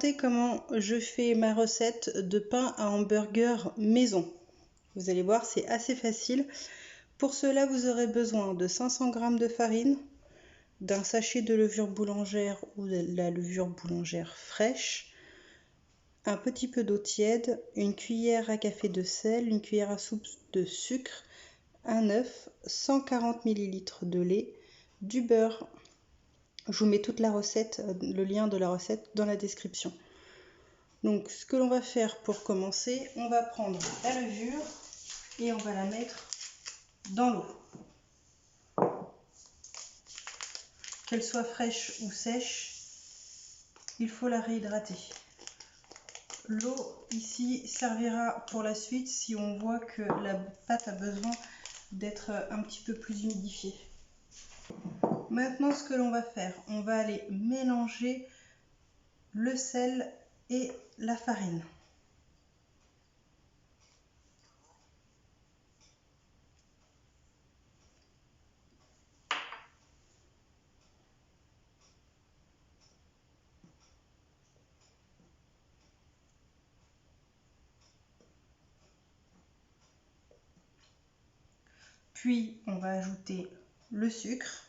présenter comment je fais ma recette de pain à hamburger maison. Vous allez voir, c'est assez facile. Pour cela, vous aurez besoin de 500 g de farine, d'un sachet de levure boulangère ou de la levure boulangère fraîche, un petit peu d'eau tiède, une cuillère à café de sel, une cuillère à soupe de sucre, un œuf, 140 ml de lait, du beurre. Je vous mets toute la recette, le lien de la recette dans la description. Donc ce que l'on va faire pour commencer, on va prendre la levure et on va la mettre dans l'eau. Qu'elle soit fraîche ou sèche, il faut la réhydrater. L'eau ici servira pour la suite si on voit que la pâte a besoin d'être un petit peu plus humidifiée. Maintenant, ce que l'on va faire, on va aller mélanger le sel et la farine. Puis on va ajouter le sucre.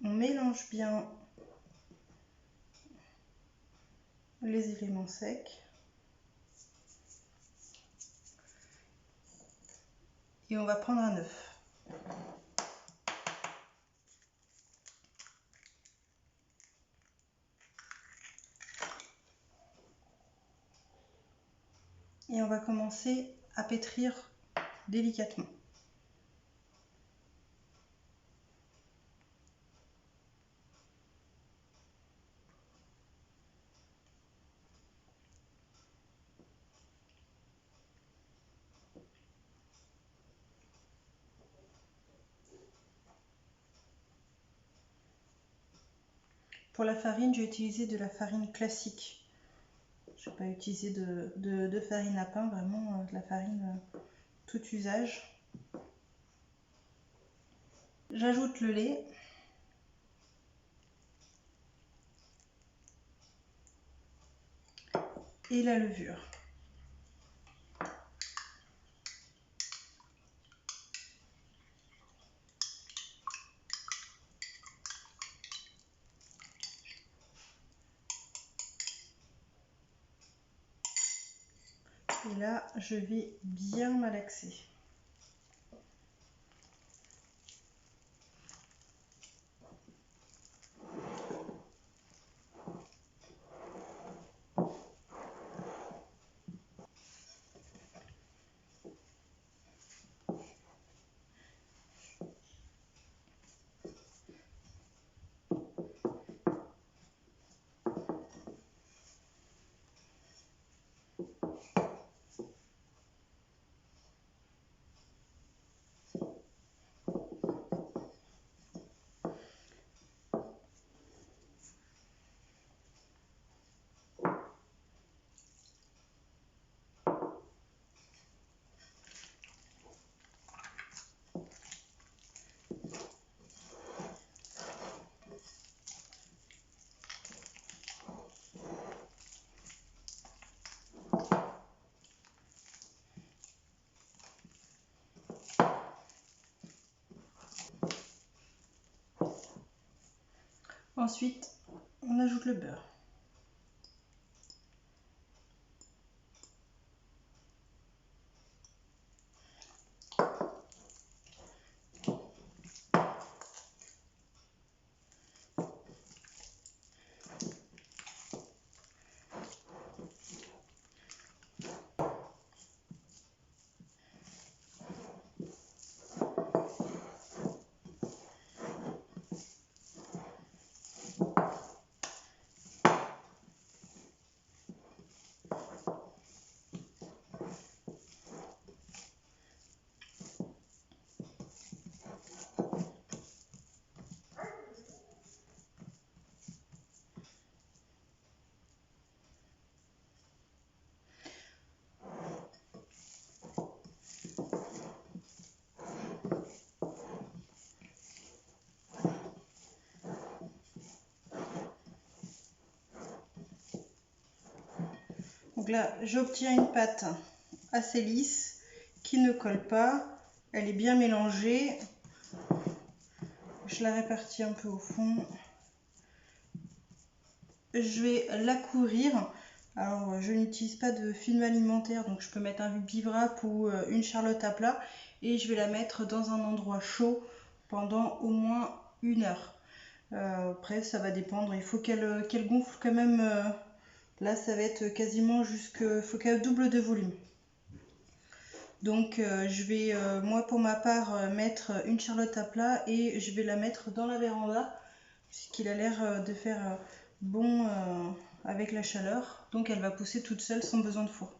On mélange bien les éléments secs. Et on va prendre un œuf. Et on va commencer à pétrir délicatement. Pour la farine, j'ai utilisé de la farine classique. Je n'ai pas utilisé de farine à pain, vraiment de la farine tout usage. J'ajoute le lait. Et la levure. Et là, je vais bien malaxer. Ensuite, on ajoute le beurre. Donc là, j'obtiens une pâte assez lisse, qui ne colle pas. Elle est bien mélangée. Je la répartis un peu au fond. Je vais la courir. Alors, je n'utilise pas de film alimentaire, donc je peux mettre un bivrap ou une charlotte à plat. Et je vais la mettre dans un endroit chaud pendant au moins 1 heure. Après, ça va dépendre. Il faut qu'elle gonfle quand même. Là, ça va être quasiment jusque... faut qu'elle double de volume. Donc, je vais, moi, pour ma part, mettre une charlotte à plat et je vais la mettre dans la véranda, puisqu'il a l'air de faire bon avec la chaleur. Donc, elle va pousser toute seule sans besoin de four.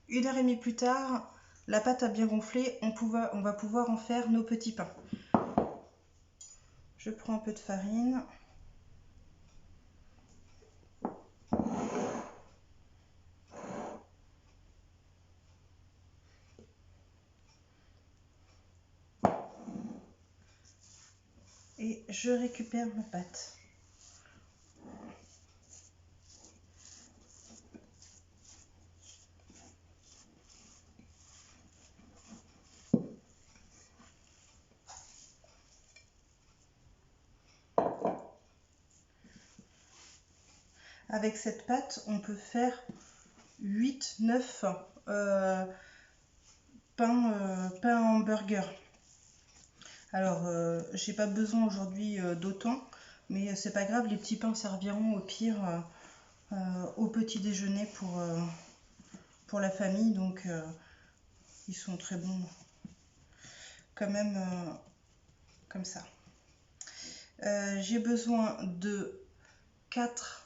Une heure et demie plus tard, la pâte a bien gonflé, on va pouvoir en faire nos petits pains. Je prends un peu de farine. Et je récupère ma pâte. Avec cette pâte, on peut faire 8-9 pains hamburger. Alors, j'ai pas besoin aujourd'hui d'autant, mais c'est pas grave, les petits pains serviront au pire au petit déjeuner pour la famille, donc ils sont très bons quand même comme ça. J'ai besoin de 4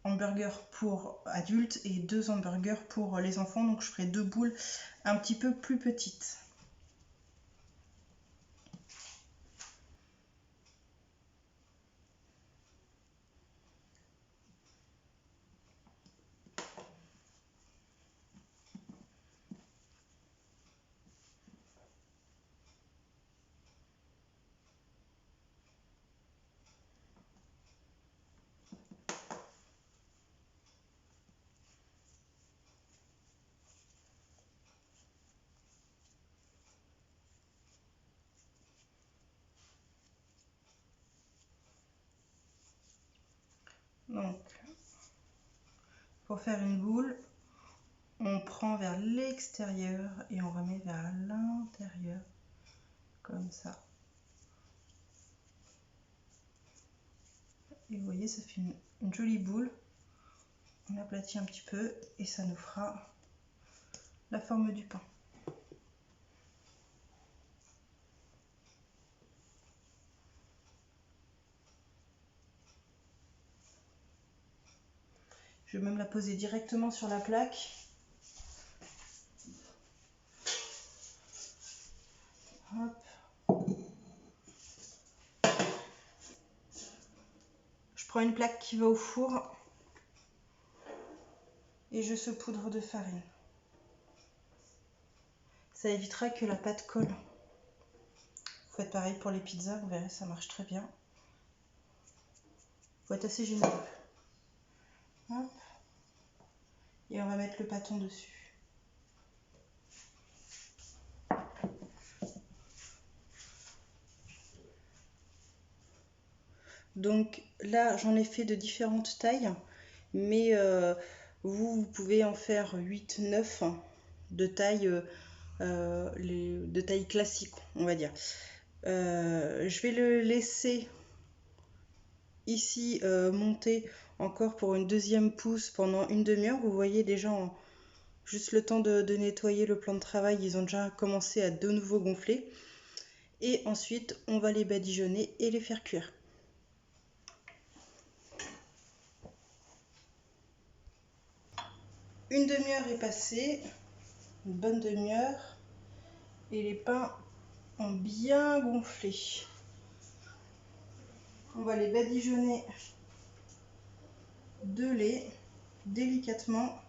hamburgers pour adultes et 2 hamburgers pour les enfants, donc je ferai 2 boules un petit peu plus petites. Donc, pour faire une boule, on prend vers l'extérieur et on remet vers l'intérieur, comme ça. Et vous voyez, ça fait une jolie boule. On aplatit un petit peu et ça nous fera la forme du pain. Je vais même la poser directement sur la plaque. Hop. Je prends une plaque qui va au four et je saupoudre de farine. Ça évitera que la pâte colle. Vous faites pareil pour les pizzas, vous verrez, ça marche très bien. Il faut être assez généreux. Hop. Et on va mettre le pâton dessus. Donc là, j'en ai fait de différentes tailles, mais vous pouvez en faire 8-9 de taille, de taille classique, on va dire. Je vais le laisser ici monter encore pour une deuxième pousse pendant une demi-heure. Vous voyez déjà, juste le temps de nettoyer le plan de travail, ils ont déjà commencé à de nouveau gonfler. Et ensuite, on va les badigeonner et les faire cuire. Une demi-heure est passée, une bonne demi-heure, et les pains ont bien gonflé. On va les badigeonner de lait délicatement.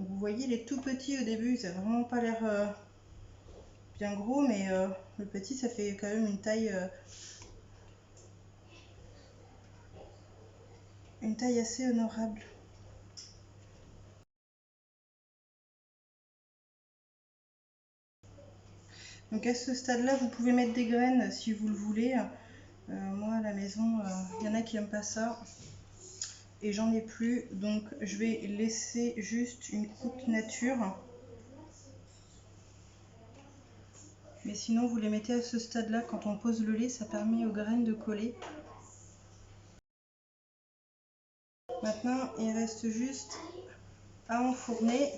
Donc, vous voyez, il est tout petit au début, ça n'a vraiment pas l'air bien gros, mais le petit, ça fait quand même une taille assez honorable. Donc à ce stade-là, vous pouvez mettre des graines si vous le voulez. Moi, à la maison, il y en a qui n'aiment pas ça. Et j'en ai plus, donc je vais laisser juste une croûte nature. Mais sinon, vous les mettez à ce stade-là, quand on pose le lait, ça permet aux graines de coller. Maintenant, il reste juste à enfourner.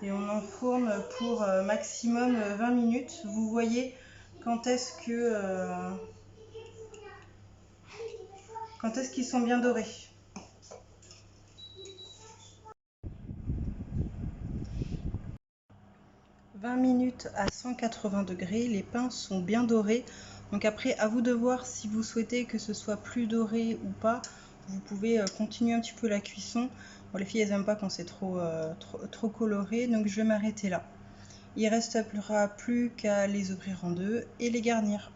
Et on enfourne pour maximum 20 minutes. Vous voyez quand est-ce qu'ils sont bien dorés. « 20 minutes à 180 degrés, les pains sont bien dorés. Donc après, à vous de voir si vous souhaitez que ce soit plus doré ou pas. Vous pouvez continuer un petit peu la cuisson. Bon, les filles, elles n'aiment pas quand c'est trop coloré, donc je vais m'arrêter là. Il ne restera plus qu'à les ouvrir en deux et les garnir.